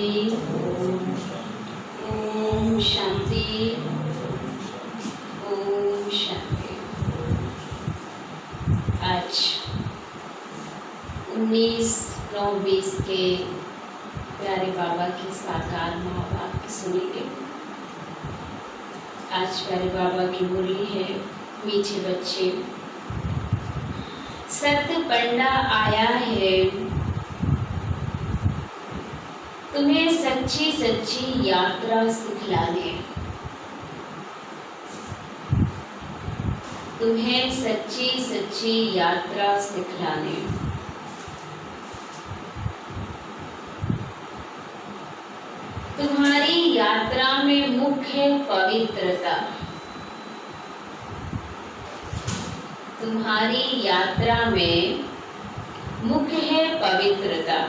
शांति। ओम शांति। ओम शांति। आज 19/9/20 के प्यारे बाबा की साकार महावाक्य सुनेंगे। आज प्यारे बाबा की मुरली है, मीठे बच्चे। सत्य पंडा आया है तुम्हें सच्ची सच्ची यात्रा सिखलाने, तुम्हें सच्ची सच्ची यात्रा सिखलाने। तुम्हारी यात्रा में मुख्य पवित्रता, तुम्हारी यात्रा में मुख्य है पवित्रता।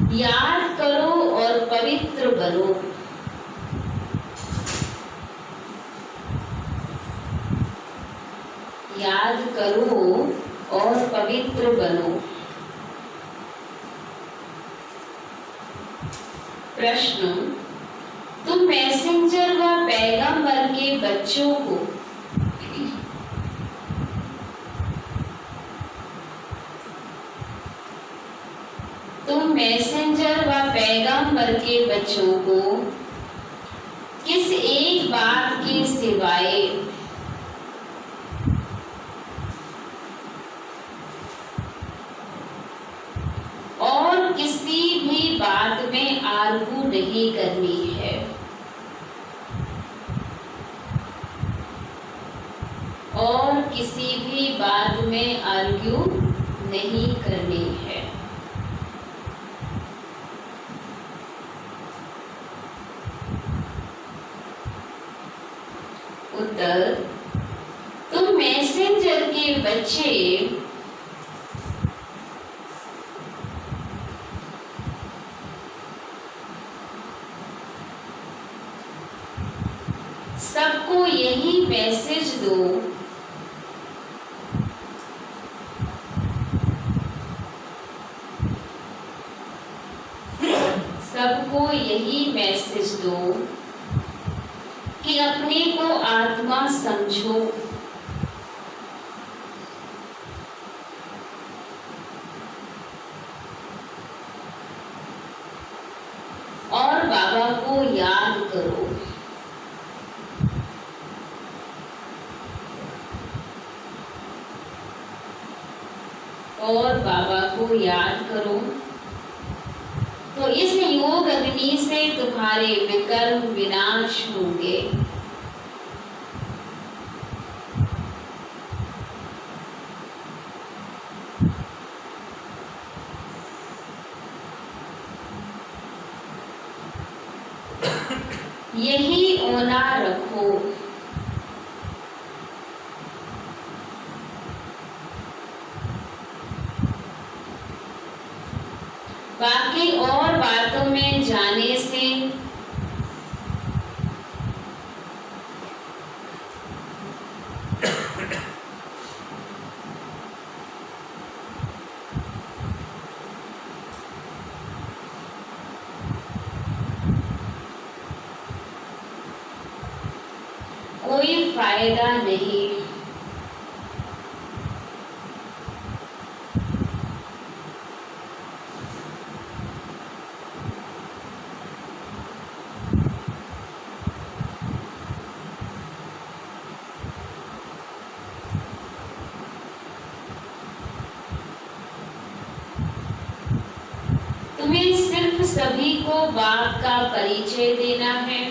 याद करो और पवित्र बनो। याद करो और पवित्र बनो। प्रश्न, तुम मैसेंजर व पैगंबर के बच्चों को पैगंबर के बच्चों को किस एक बात के सिवाय और किसी भी बात में आर्गू नहीं करनी है। और किसी भी बात में आर्ग्यू नहीं करनी है। उत्तर, तुम मैसेंजर के बच्चे सबको यही मैसेज दो सबको यही मैसेज दो कि अपने को आत्मा समझो। और बाबा को याद करो। और बाबा को याद करो तो इस योग अग्नि से तुम्हारे विकर्म विनाश होंगे। यही ओना रखो। बाकी और बातों में जाने से कोई फायदा नहीं। तुम्हें सिर्फ सभी को बाप का परिचय देना है।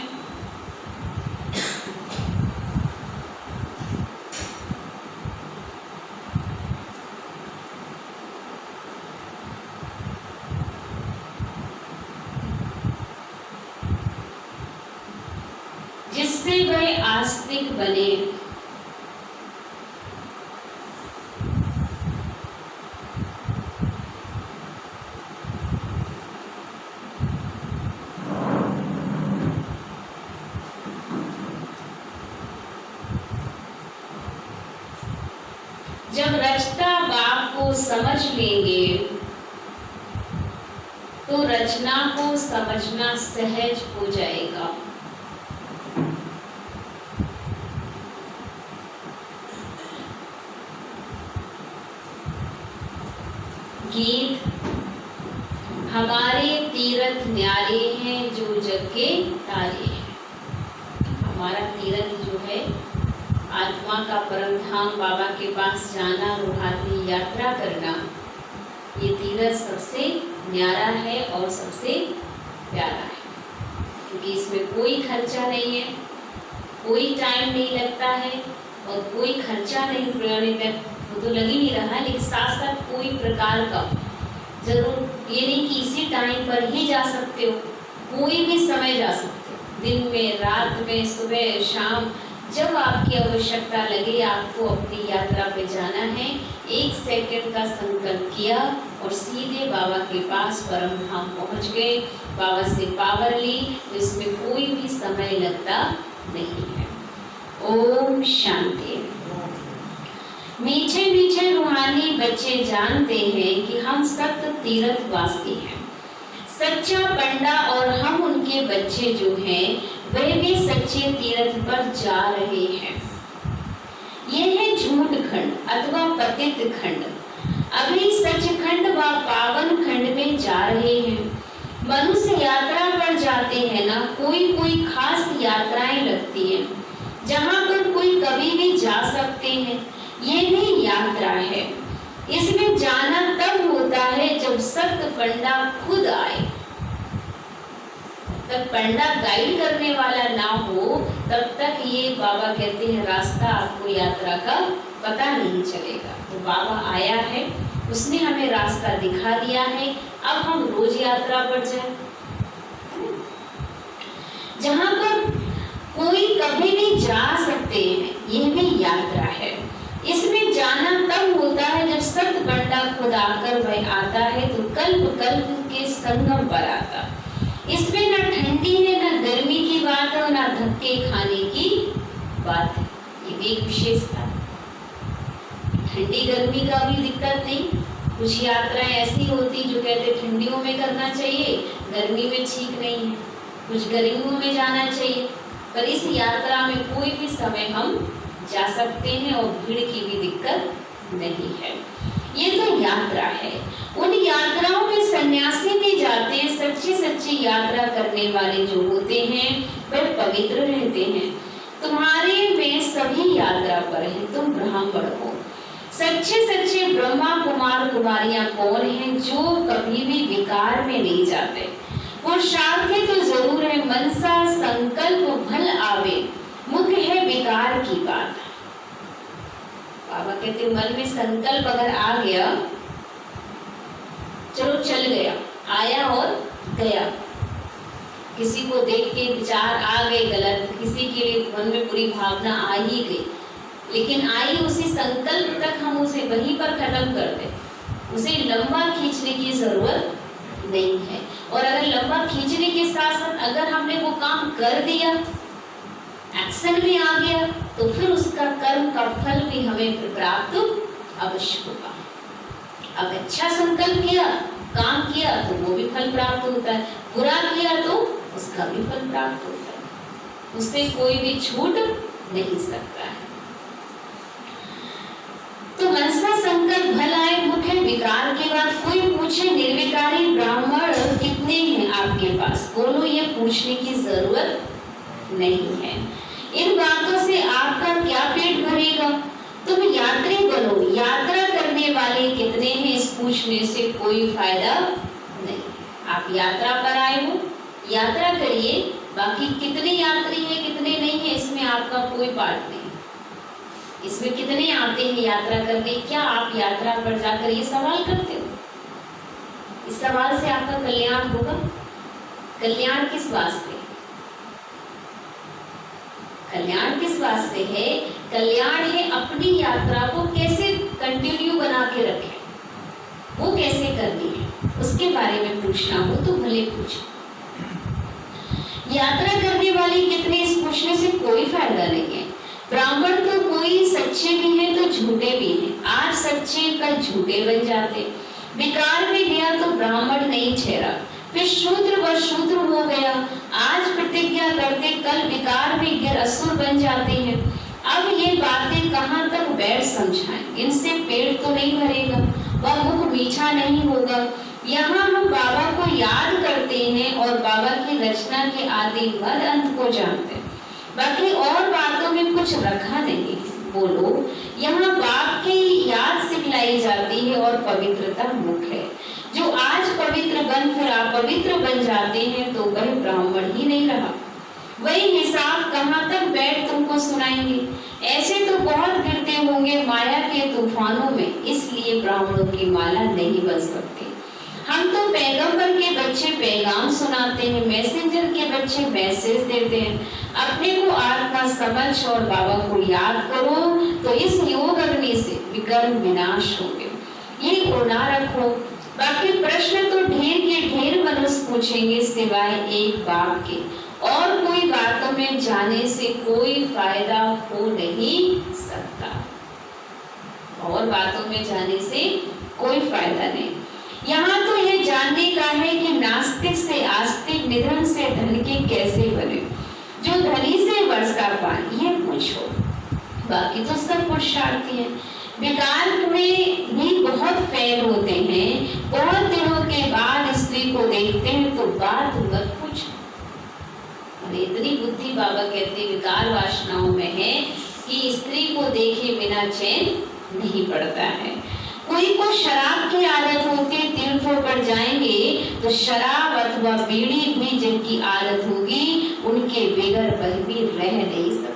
जिससे वह आस्तिक बने। जब रचता बाप को समझ लेंगे तो रचना को समझना सहज हो जाएगा। गीत हमारे तीरथ न्यारे हैं जो जग के तारे हैं। हमारा तीरथ जो है आत्मा का परम धाम बाबा के पास जाना, रूहानी यात्रा करना, ये तीरथ सबसे न्यारा है और सबसे प्यारा है, क्योंकि इसमें कोई खर्चा नहीं है, कोई टाइम नहीं लगता है और कोई खर्चा नहीं, वो तो लग ही नहीं रहा है, लेकिन साथ साथ कोई प्रकार का जरूर ये नहीं कि इसी टाइम पर ही जा सकते हो, कोई भी समय जा सकते हो, दिन में, रात में, सुबह, शाम, जब आपकी आवश्यकता लगे आपको अपनी यात्रा पे जाना है, 1 सेकंड का संकल्प किया और सीधे बाबा के पास परम धाम पहुंच गए, बाबा से पावर ली, तो इसमें कोई भी समय लगता नहीं है। ओम शांति। मीठे मीठे रूहानी बच्चे जानते हैं कि हम सत्य तीर्थवासी हैं, सच्चा पंडा और हम उनके बच्चे जो हैं वे भी सच्चे तीर्थ पर जा रहे हैं। यह है झूठ खंड अथवा पतित खंड। अभी सचखंड व पावन खंड में जा रहे हैं। मनुष्य यात्रा पर जाते हैं ना, कोई खास यात्राएं लगती हैं जहाँ पर कोई कभी भी जा सकते हैं। ये भी यात्रा है। इसमें जाना तब होता है जब सत्य पंडा खुद आए। तब पंडा गाइड करने वाला ना हो तब तक ये बाबा कहते हैं रास्ता आपको यात्रा का पता नहीं चलेगा। तो बाबा आया है, उसने हमें रास्ता दिखा दिया है, अब हम रोज यात्रा पर जाए। जहाँ पर कोई कभी भी जा सकते हैं, यह भी यात्रा है। इसमें जाना तब होता है जब सत्य पंडा खुद आकर वह आता है, तो कल्प कल्प के संगम पर आता। इसमें न ठंडी है, न गर्मी की बात है, न धक्के खाने की बात है। ये भी एक विशेषता। ठंडी गर्मी का भी दिक्कत नहीं। कुछ यात्राएं ऐसी होती जो कहते ठंडियों में करना चाहिए, गर्मी में ठीक नहीं है, कुछ गर्मियों में जाना चाहिए, पर इस यात्रा में कोई भी समय हम जा सकते हैं और भीड़ की भी दिक्कत नहीं है। ये तो यात्रा है। उन यात्राओं में सन्यासी भी जाते हैं। सच्ची यात्रा करने वाले जो होते हैं वे पवित्र रहते हैं। तुम्हारे में सभी यात्रा पर हैं, तुम ब्राह्मण हो। सच्चे ब्रह्मा कुमार कुमारियां कौन हैं जो कभी भी विकार में नहीं जाते। पुरुषार्थ तो जरूर है, मनसा संकल्प फल आवे, मुख्य है विकार की बात। बाबा कहते मन में संकल्प अगर आ गया, चलो चल गया, आया और गया। किसी को देख के विचार आ गए गलत, किसी के लिए मन में बुरी भावना आ ही गई, लेकिन आई उसी संकल्प तक हम उसे वहीं पर खत्म कर दे, उसे लंबा खींचने की जरूरत नहीं है। और अगर लंबा खींचने के साथ साथ अगर हमने वो काम कर दिया, एक्शन में आ गया, तो फिर उसका कर्म का फल भी हमें प्राप्त अवश्य होगा। अब अच्छा संकल्प किया, काम किया तो वो भी फल प्राप्त होता है, बुरा किया तो उसका भी फल प्राप्त होता है, उससे कोई भी छूट नहीं सकता है। तो मनसा संकल्प भल आए, मुख्य विकार के बाद कोई पूछे निर्विकारी ब्राह्मण कितने हैं आपके पास, बोलो ये पूछने की जरूरत नहीं है। इन बातों से आपका क्या पेट भरेगा, तुम यात्री बनो। यात्रा करने वाले कितने हैं इस पूछने से कोई फायदा नहीं। आप यात्रा पर आए हो, यात्रा करिए, बाकी कितने यात्री हैं कितने नहीं है इसमें आपका कोई पार्ट नहीं। इसमें कितने आते हैं यात्रा करने, क्या आप यात्रा पर जाकर ये सवाल करते हो? इस सवाल से आपका कल्याण होगा? कल्याण किस वास्ते? कल्याण किस वास्ते है? कल्याण है अपनी यात्रा को कैसे कंटिन्यू बना के रखें, वो कैसे करनी है उसके बारे में पूछना हो तो भले पूछो। यात्रा करने वाले कितने इस पूछने से कोई फायदा नहीं है। ब्राह्मण तो कोई सच्चे भी हैं तो झूठे भी हैं। आज सच्चे कल झूठे बन जाते। विकार में गया तो ब्राह्मण नहीं ठहरा, फिर शूद्र व शूद्र हो गया। आज प्रतिज्ञा करते कल विकार में गिर असुर बन जाते हैं। अब ये बातें कहाँ तक बैठ समझाएं, इनसे पेट तो नहीं भरेगा, वह मुख मीठा नहीं होगा। यहाँ हम बाबा को याद करते हैं और बाबा की रचना के आदि मद अंत को जानते हैं, बाकी और बातों में कुछ रखा नहीं। बोलो, यहाँ बाप की याद सिखलाई जाती है और पवित्रता मुख्य है। जो आज पवित्र बन फिर अपवित्र बन जाते हैं तो वह ब्राह्मण ही नहीं रहा। वही हिसाब कहाँ तक बैठ तुमको सुनाएंगे। ऐसे तो बहुत गिरते होंगे माया के तूफानों में, इसलिए ब्राह्मणों की माला नहीं बन सकती। हम तो पैगंबर के बच्चे पैगाम सुनाते हैं, मैसेंजर के बच्चे मैसेज देते हैं। अपने को आत्मा समझ और बाबा को याद करो तो इस योग अग्नि से विकर्म विनाश होंगे। ये गुना रखो। बाकी प्रश्न तो ढेर के ढेर मनुष्य पूछेंगे सिवाय एक बात के, और कोई बातों में जाने से कोई फायदा हो नहीं सकता। और बातों में जाने से कोई फायदा नहीं। यहाँ तो ये जानने का है कि नास्तिक से आस्तिक, निधन से धन के कैसे बने, जो धनी से वर्षा पाए, ये पूछो। बाकी तो सब पुरुषार्थी है। विकार में भी बहुत फैल होते हैं। बहुत दिनों के बाद स्त्री को देखते हैं तो बात मत पूछो। इतनी बुद्धि बाबा कहते विकार वासनाओं में है कि स्त्री को देखे बिना चैन नहीं पड़ता है। कोई को शराब की आदत होती है, तीर्थों पर जाएंगे तो शराब अथवा बीड़ी भी जिनकी आदत होगी उनके बगैर वह भी रह नहीं सकते।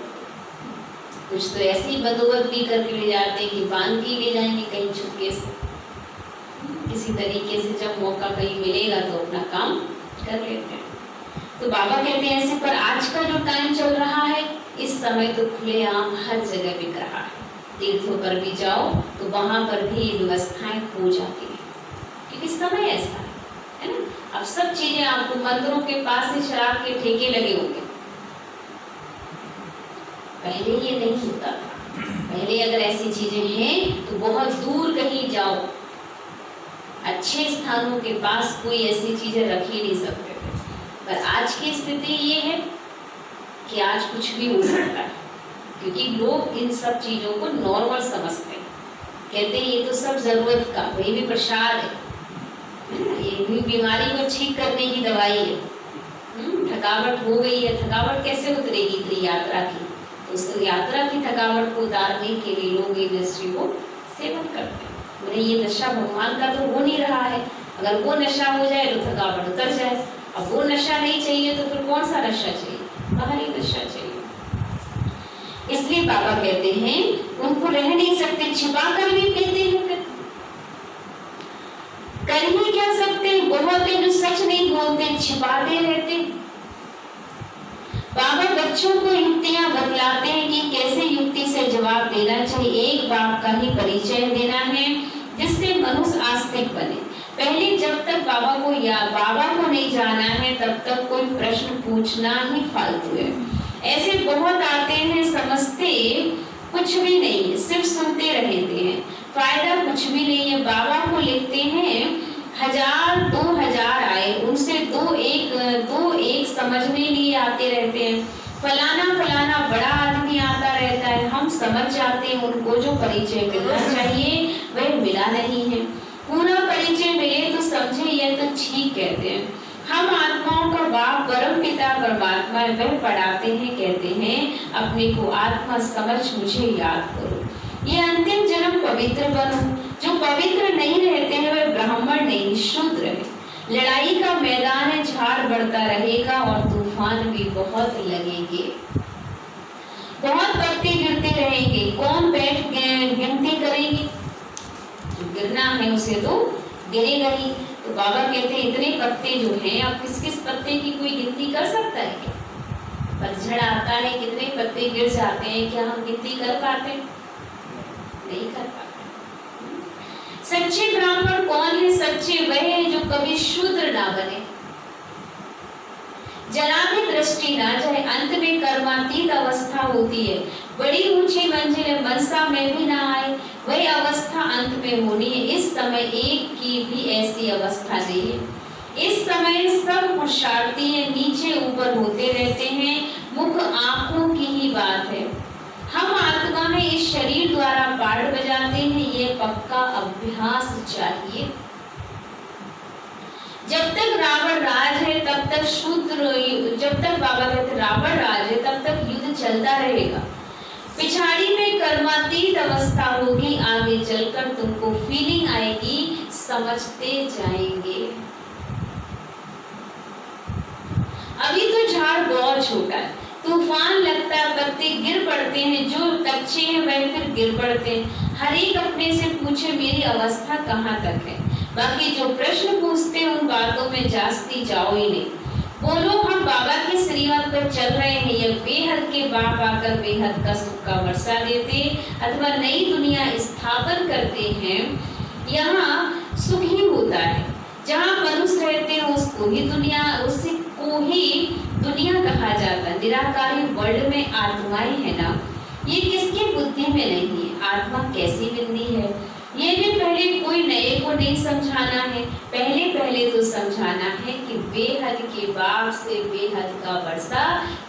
कुछ तो ऐसी बदोबत भी करके ले जाते हैं कि बांध के ले जाएंगे कहीं चुपके से। किसी तरीके से जब मौका कहीं मिलेगा तो अपना काम कर लेते हैं। तो बाबा कहते हैं ऐसे, पर आज का जो टाइम चल रहा है इस समय तो खुलेआम हर जगह बिक रहा है। तीर्थों पर भी जाओ तो वहां पर भी व्यवस्थाएं हो जाती है, क्योंकि समय ऐसा है ना। अब सब चीजें आपको मंदिरों के पास से शराब के ठेके लगे होंगे, पहले ये नहीं होता था। पहले अगर ऐसी चीजें हैं तो बहुत दूर कहीं जाओ, अच्छे स्थानों के पास कोई ऐसी चीजें रख ही नहीं सकते थे। पर आज की स्थिति ये है कि आज कुछ भी हो सकता है, क्योंकि लोग इन सब चीजों को नॉर्मल समझते हैं। कहते हैं ये तो सब जरूरत का, वही भी प्रसाद है, ये भी बीमारी को ठीक करने की दवाई है। थकावट हो गई है, थकावट कैसे उतरेगी इतनी यात्रा की, तो उस यात्रा की थकावट को उतारने के लिए लोग इंडस्ट्री को सेवन करते हैं। बोले ये नशा भगवान का तो हो नहीं रहा है, अगर वो नशा हो जाए तो थकावट उतर जाए। अब वो नशा नहीं चाहिए तो फिर कौन सा नशा चाहिए, बाहरी नशा चाहिए। इसलिए बाबा कहते हैं उनको रह नहीं सकते, छिपा कर भी पीते हैं, फिर कर ही क्या सकते। बहुत है जो सच नहीं बोलते, छिपाते रहते। बाबा बच्चों को युक्तियां बतलाते हैं कि कैसे युक्ति से जवाब देना चाहिए। एक बाप का ही परिचय देना है जिससे मनुष्य आस्तिक बने। पहले जब तक बाबा को नहीं जाना है तब तक कोई प्रश्न पूछना ही फालतू है। ऐसे बहुत आते हैं, समझते कुछ भी नहीं है, सिर्फ सुनते रहते हैं, फायदा कुछ भी नहीं है। बाबा को लिखते हैं 1000 2000 आए, उनसे दो एक समझने लिए आते रहते हैं। फलाना बड़ा आदमी आता रहता है, हम समझ जाते हैं उनको जो परिचय मिलना चाहिए वह मिला नहीं है। पूरा परिचय मिले तो समझे, यह तो ठीक कहते हैं। हम आत्माओं का बाप परम पिता परमात्मा वह पढ़ाते हैं, कहते हैं अपने को आत्मा समझ मुझे याद करो। ये अंतिम जन्म पवित्र बनो। जो पवित्र नहीं रहते हैं वह ब्राह्मण नहीं शूद्र है। लड़ाई का मैदान है, झाड़ बढ़ता रहेगा और तूफान भी बहुत लगेंगे, बहुत पत्ते गिरते रहेंगे। कौन बैठ गिनती करेंगे, जो गिरना है उसे तो गिरेगा ही। तो बाबा कहते हैं इतने पत्ते जो हैं, अब किस किस पत्ते की कोई गिनती कर सकता है क्या? पतझड़ आता है, कितने पत्ते गिर जाते हैं, क्या हम गिनती कर पाते? नहीं कर पाते। सच्चे ब्राह्मण कौन है? सच्चे वह है जो कभी शूद्र ना बने, जरा भी दृष्टि ना जाए, अंत में कर्मातीत अवस्था होती है। बड़ी ऊंची मंजिल मनसा में भी ना आए, वही अवस्था अंत में होनी है। इस समय एक की भी ऐसी अवस्था नहीं है। इस समय सब पुरुषार्थी नीचे ऊपर होते रहते हैं, मुख आंखों की ही बात है। हम आत्मा में इस शरीर द्वारा पाठ बजाते हैं, ये पक्का अभ्यास चाहिए। जब तक रावण राज है तब तक जब तक बाबा कहते रावण राज है तब तक युद्ध चलता रहेगा। पिछाड़ी में कर्मातीत अवस्था होगी, आगे चलकर तुमको फीलिंग आएगी, समझते जाएंगे। अभी तो झाड़ बहुत छोटा है, तूफान लगता है, पत्ते गिर पड़ते हैं, जो कच्चे हैं वह फिर गिर पड़ते हैं। हर एक अपने से पूछे मेरी अवस्था कहाँ तक है। बाकी जो प्रश्न पूछते उन बातों में जास्ती जाओ ही नहीं। बोलो हम बाबा के श्रीमत पर चल रहे हैं, यह बेहद के बाप आकर बेहद का सुख का वर्षा देते अथवा नई दुनिया स्थापन करते हैं। यहाँ सुख ही होता है, जहाँ मनुष्य रहते हैं उसको ही दुनिया कहा जाता है। निराकारी वर्ल्ड में आत्माएं है ना, ये किसकी बुद्धि में नहीं है। आत्मा कैसी मिलनी है ये भी पहले कोई नए को नहीं समझाना है, पहले तो समझाना है कि बेहद के बाप से बेहद का वर्षा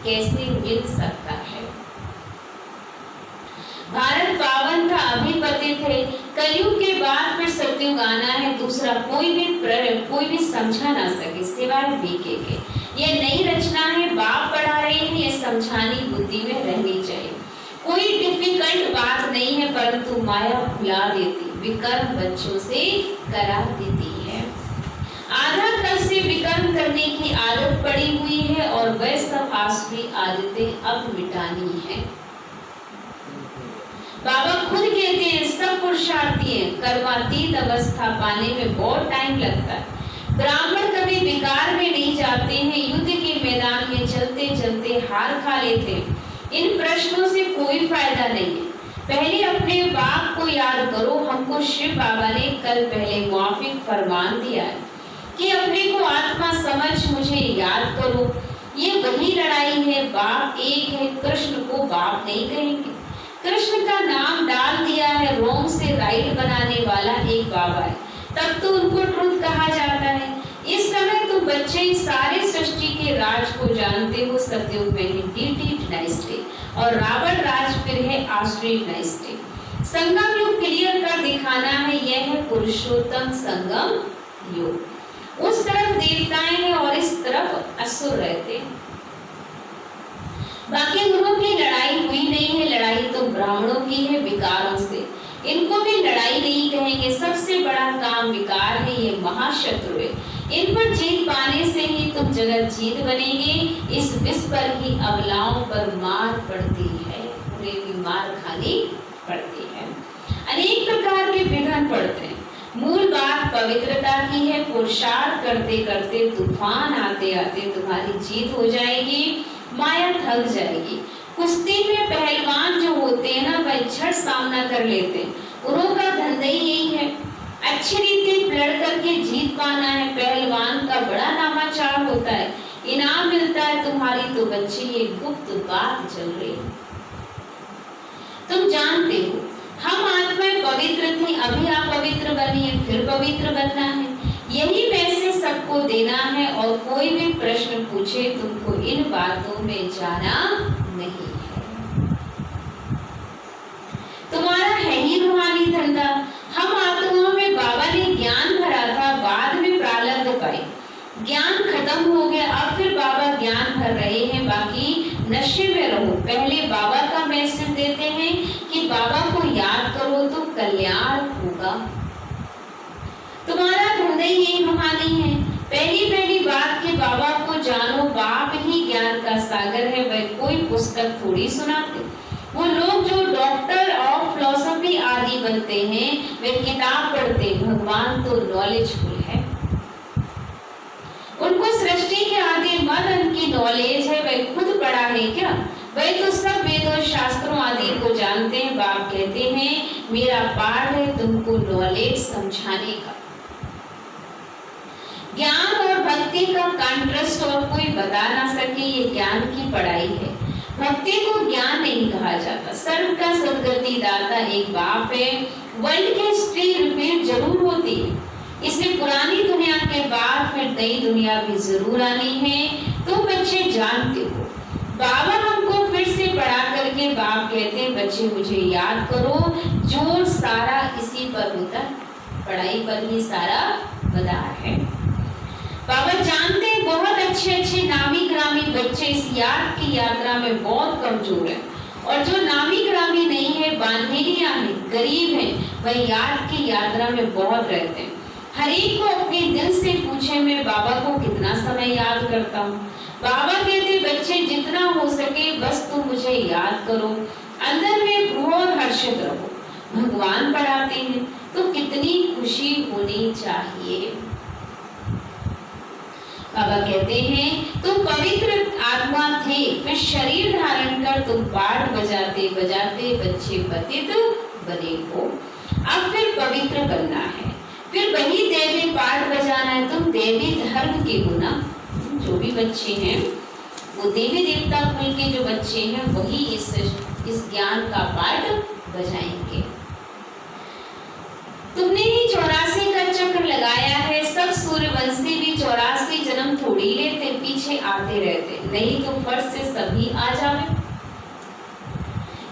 कैसे मिल सकता है। भारत पावन था, अभी पतित है, कलयुग के बाद फिर सतयुग आना है। दूसरा कोई भी समझा ना सके सिवाय बीके के। ये नई रचना है, बाप पढ़ा रहे हैं, ये समझानी बुद्धि में रहनी चाहिए। कोई डिफिकल्ट बात नहीं है, परंतु माया भुला देती, विकर्म बच्चों से करा देती है। आधा कल से विकर्म करने की आदत पड़ी हुई है और वह सब आसुरी आदतें अब मिटानी है। बाबा खुद कहते हैं सब पुरुषार्थी हैं, कर्मातीत अवस्था पाने में बहुत टाइम लगता है। ब्राह्मण कभी विकार में नहीं जाते हैं, युद्ध के मैदान में चलते चलते हार खा लेते हैं। इन प्रश्नों से कोई फायदा नहीं है। पहले अपने बाप को याद करो। हमको शिव बाबा ने कल पहले मुआफिक फरमान दिया है कि अपने को आत्मा समझ मुझे याद करो। ये वही लड़ाई है, बाप एक है, कृष्ण को बाप नहीं कहेंगे। कृष्ण का नाम डाल दिया है, रोंग से राइट बनाने वाला एक बाबा है, तब तो उनको ट्रुथ कहा जाता है। इस समय तो बच्चे ही सारे सृष्टि के राज को जानते हो। सतयुग में है डीटी डायनेस्टी और रावण राज फिर है आसुरी डायनेस्टी। संगम युग क्लियर कर दिखाना है, यह है पुरुषोत्तम संगम युग। उस तरफ देवताएं हैं और इस तरफ असुर रहते हैं। बाकी गुरुओं की लड़ाई हुई नहीं है, लड़ाई तो ब्राह्मणों की है विकारों से। इनको भी लड़ाई नहीं कहेंगे, सबसे बड़ा काम विकार है, ये महाशत्रु है। इन पर जीत पाने से ही तुम जगत जीत बनेंगे। इस विश्व पर ही अबलाओं पर मार पड़ती है, उन्हें भी मार खानी पड़ती है। अनेक प्रकार के विघ्न पड़ते हैं। मूल बात पवित्रता की है। पुरुषार्थ करते करते तूफान आते आते तुम्हारी जीत हो जाएगी, माया थक जाएगी। कुश्ती में पहलवान जो होते हैं ना, वह झट सामना कर लेते हैं। उन्हों का धंधा ही यही है, अच्छी रीति लड़ करके जीत पाना है। पहलवान का बड़ा नामाचार होता है, इनाम मिलता है। तुम्हारी तो बच्ची ये गुप्त बात चल रही है। तुम जानते हो हम आत्माएं पवित्र थी, अभी आप पवित्र बनी है, फिर पवित्र बनना है। यही मैसेज सबको देना है और कोई भी प्रश्न पूछे तुमको इन बातों में जाना नहीं है। तुम्हारा है ही रूहानी धंधा। हम आत्माओं में बाबा ने ज्ञान भरा था, बाद में प्रारब्ध पाई, ज्ञान खत्म हो गया, अब फिर बाबा ज्ञान भर रहे हैं। बाकी नशे में रहो। पहले बाबा का मैसेज देते हैं कि बाबा को याद करो तो कल्याण होगा। तुम्हारा धंधा ही रूहानी है। पहली बात कि बाबा को जानो, बाप ही ज्ञान का सागर है, वह कोई पुस्तक थोड़ी सुनाते। वो लोग जो डॉक्टर और फिलोसफी आदि बनते हैं वे किताब पढ़ते, भगवान तो नॉलेजफुल है। उनको सृष्टि के आदि मदन की नॉलेज है, वह खुद पढ़ा है क्या? वह तो सब वेदों शास्त्रों आदि को जानते हैं। बाप कहते हैं मेरा पाठ है तुमको नॉलेज समझाने का। ज्ञान और भक्ति का कॉन्ट्रास्ट और कोई बता ना सके, ये ज्ञान की पढ़ाई है। भक्ति को ज्ञान नहीं कहा जाता। सर्व का सदगति दाता एक बाप है। वर्ल्ड की हिस्ट्री रिपीट जरूर होती है, इसलिए पुरानी दुनिया के बाद फिर नई दुनिया भी जरूर आनी है। तो बच्चे जानते हो, बाबा हमको फिर से पढ़ा करके बाप कहते हैं बच्चे मुझे याद करो, जोर सारा इसी पर होता है, पढ़ाई पर ही सारा मदार है। बाबा जानते हैं बहुत अच्छे अच्छे नामी ग्रामी बच्चे इस याद की यात्रा में बहुत कमजोर हैं, और जो नामी ग्रामी नहीं है, बांधेरिया है, गरीब है, वह याद की यात्रा में बहुत रहते हैं। हर एक को अपने दिल से पूछे मैं बाबा को कितना समय याद करता हूँ। बाबा कहते बच्चे जितना हो सके बस तुम मुझे याद करो, अंदर में बहुत हर्षित रहो। भगवान पढ़ाते हैं तो कितनी खुशी होनी चाहिए। बाबा कहते हैं तुम पवित्र आत्मा थे, फिर शरीर धारण कर तुम पाठ बजाते बजाते बच्चे पतित बने हो। अब फिर पवित्र बनना है, फिर वही देवी पाठ बजाना है। तुम देवी धर्म के हो ना, जो भी बच्चे हैं वो देवी देवता कुल के जो बच्चे हैं वही इस ज्ञान का पाठ बजाएंगे। तुमने ही 84 का चक्र लगाया है, सब सूर्यवंशी भी 84 जन्म थोड़ी लेते, पीछे आते रहते, नहीं तो फर्स्ट से सभी आ जावे।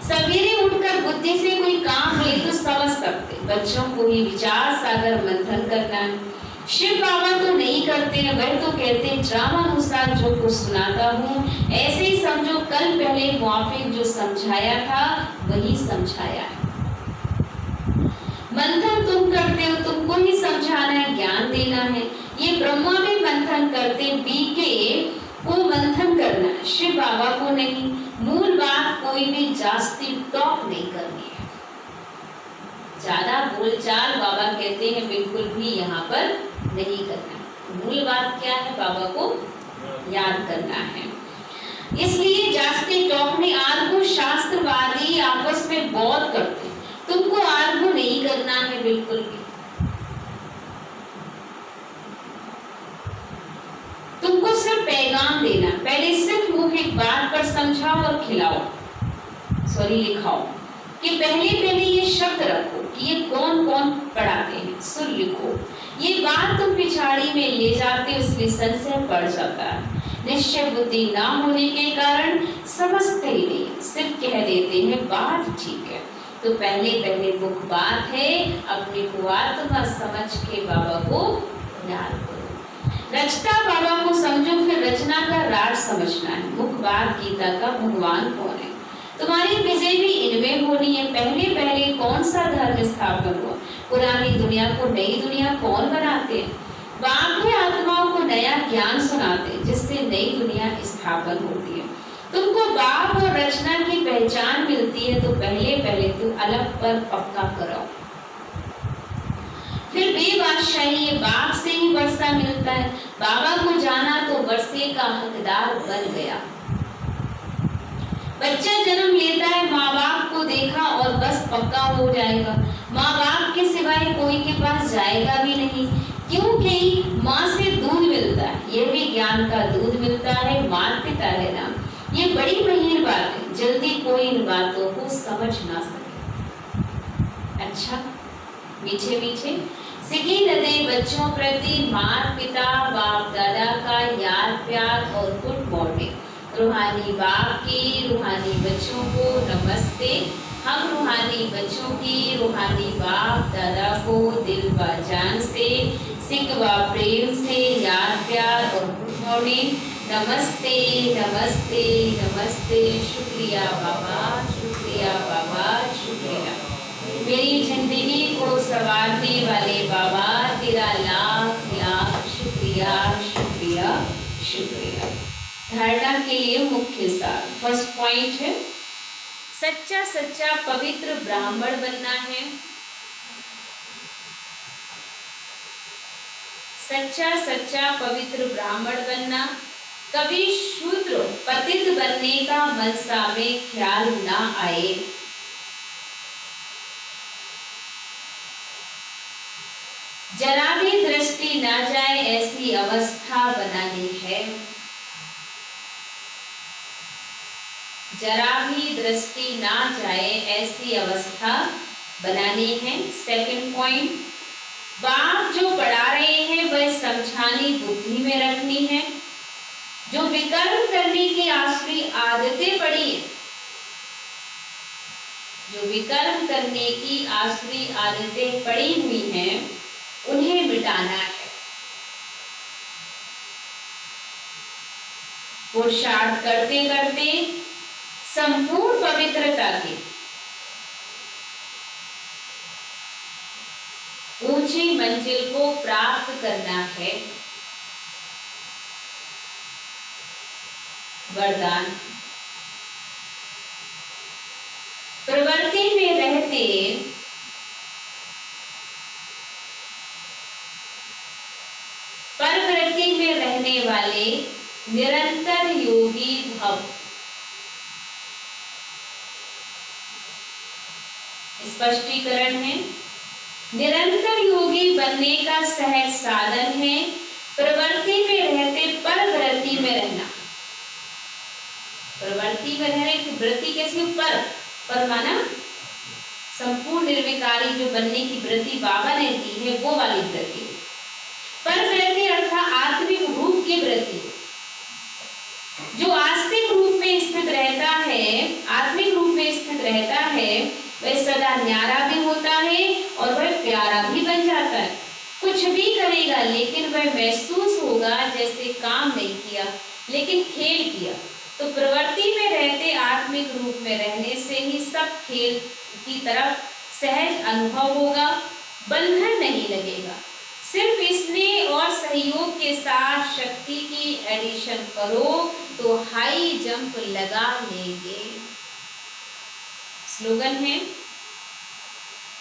सवेरे उठकर बुद्धि से कोई काम ले तो समझ सकते, बच्चों को ही विचार सागर मंथन करना है। शिव बाबा तो नहीं करते हैं, वह तो कहते हैं ड्रामानुसार जो कुछ सुनाता हूँ ऐसे ही समझो, कल पहले मुआफिक जो समझाया था वही समझाया है। मंथन तुम करते हो, तुमको ही समझाना है, ज्ञान देना है। ये ब्रह्मा भी मंथन करते, बीके को मंथन करना है, शिव बाबा को नहीं। मूल बात कोई भी जास्ती टॉक नहीं करनी है, ज्यादा बोलचाल बाबा कहते हैं बिल्कुल भी यहाँ पर नहीं करना। मूल बात क्या है, बाबा को याद करना है। इसलिए जास्ती टॉक नहीं। आर्गू शास्त्रवादी आपस में बहुत करते हैं, तुमको आर्गू नहीं करना है बिल्कुल भी। तुमको सिर्फ पैगाम देना, पहले सिर्फ मुख एक बात पर समझाओ और खिलाओ, लिखाओ कि पहले ये शब्द रखो कि ये कौन कौन पढ़ाते हैं, सुन लिखो। ये बात तुम पिछाड़ी में ले जाते हो, इसलिए संशय पड़ जाता है। निश्चय बुद्धि ना होने के कारण समझते ही नहीं, सिर्फ कह देते हैं बात ठीक है। तो पहले मुख बात है, अपने को आत्मा समझ के बाबा को याद करो। रचता बाबा को समझो, फिर रचना का राज समझना है। मुख बात गीता का भगवान कौन है, तुम्हारी विजय भी इनमें होनी है। पहले कौन सा धर्म स्थापन हुआ, पुरानी दुनिया को नई दुनिया कौन बनाते हैं? बाप ही आत्माओं को नया ज्ञान सुनाते हैं जिससे नई दुनिया स्थापन होती है। तुमको बाप और रचना की पहचान मिलती है, तो पहले तुम अलग पर पक्का करो। फिर बेबादशाही, ये बाप से ही वर्षा मिलता है। बाबा को जाना तो वर्षे का हकदार बन गया। बच्चा जन्म लेता है, माँ बाप को देखा और बस पक्का हो जाएगा। माँ बाप के सिवाय कोई के पास जाएगा भी नहीं, क्योंकि माँ से दूध मिलता है। यह भी ज्ञान का दूध मिलता है, माता पिता है नाम। ये बड़ी महीन बात है, जल्दी कोई इन बातों को समझ ना सके। अच्छा, मीठे मीठे सिखी नदे बच्चों प्रति माता पिता बाप दादा का याद प्यार और गुड मॉर्निंग। रूहानी बाप की रूहानी बच्चों को नमस्ते। हम रूहानी बच्चों की रूहानी बाप दादा को दिल व जान से सिक व प्रेम से याद प्यार और गुड मॉर्निंग। नमस्ते नमस्ते नमस्ते। शुक्रिया बाबा, शुक्रिया बाबा, शुक्रिया। मेरी जिंदगी को संवारने वाले बाबा, तेरा लाख लाख शुक्रिया शुक्रिया शुक्रिया। धारणा के लिए मुख्य सार, फर्स्ट पॉइंट है सच्चा सच्चा पवित्र ब्राह्मण बनना है। सच्चा सच्चा पवित्र ब्राह्मण बनना, कभी शूद्र पतित बनने का मनसा में ख्याल ना आए। जरा भी दृष्टि ना जाए ऐसी अवस्था बनानी है। जरा भी दृष्टि ना जाए ऐसी अवस्था बनानी है। सेकंड पॉइंट, बाप जो पढ़ा रहे हैं वह समझानी बुद्धि में रखनी है। जो विकर्म करने की आसुरी आदतें पड़ी हैं, जो विकर्म करने की आसुरी आदतें पड़ी हुई हैं, उन्हें मिटाना है। पुरुषार्थ करते करते संपूर्ण पवित्रता के ऊंची मंजिल को प्राप्त करना है। वरदान। प्रवृत्ति में रहते परवृत्ति में रहने वाले निरंतर योगी भव। स्पष्टीकरण है, निरंतर योगी बनने का सहज साधन है प्रवृत्ति में रहते परवृत्ति में रहना। प्रवृत्ति में रहने की वृत्ति कैसी? पर माना संपूर्ण निर्विकारी जो बनने की वृत्ति बाबा ने दी है वो वाली वृत्ति। परवृत्ति अर्थात आत्मिक रूप की वृत्ति। जो आस्तिक रूप में स्थित रहता है, आत्मिक रूप में स्थित रहता है, वह सदा न्यारा भी होता है और वह प्यारा भी बन जाता है। कुछ भी करेगा लेकिन वह महसूस होगा जैसे काम नहीं किया लेकिन खेल किया। तो प्रवृत्ति में रहते आत्मिक रूप में रहने से ही सब खेल की तरफ सहज अनुभव होगा, बंधन नहीं लगेगा। सिर्फ स्नेह और सहयोग के साथ शक्ति की एडिशन करो तो हाई जंप लगा लेंगे। स्लोगन है,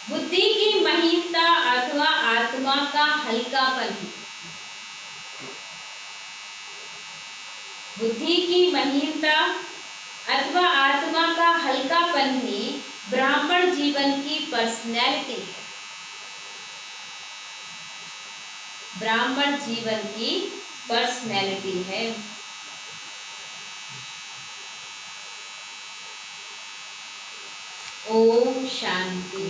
बुद्धि की महीनता अथवा आत्मा का हल्कापन। बुद्धि की महीनता अथवा आत्मा का हल्कापन ही ब्राह्मण जीवन की पर्सनैलिटी है। ब्राह्मण जीवन की पर्सनैलिटी है। ओम शांति।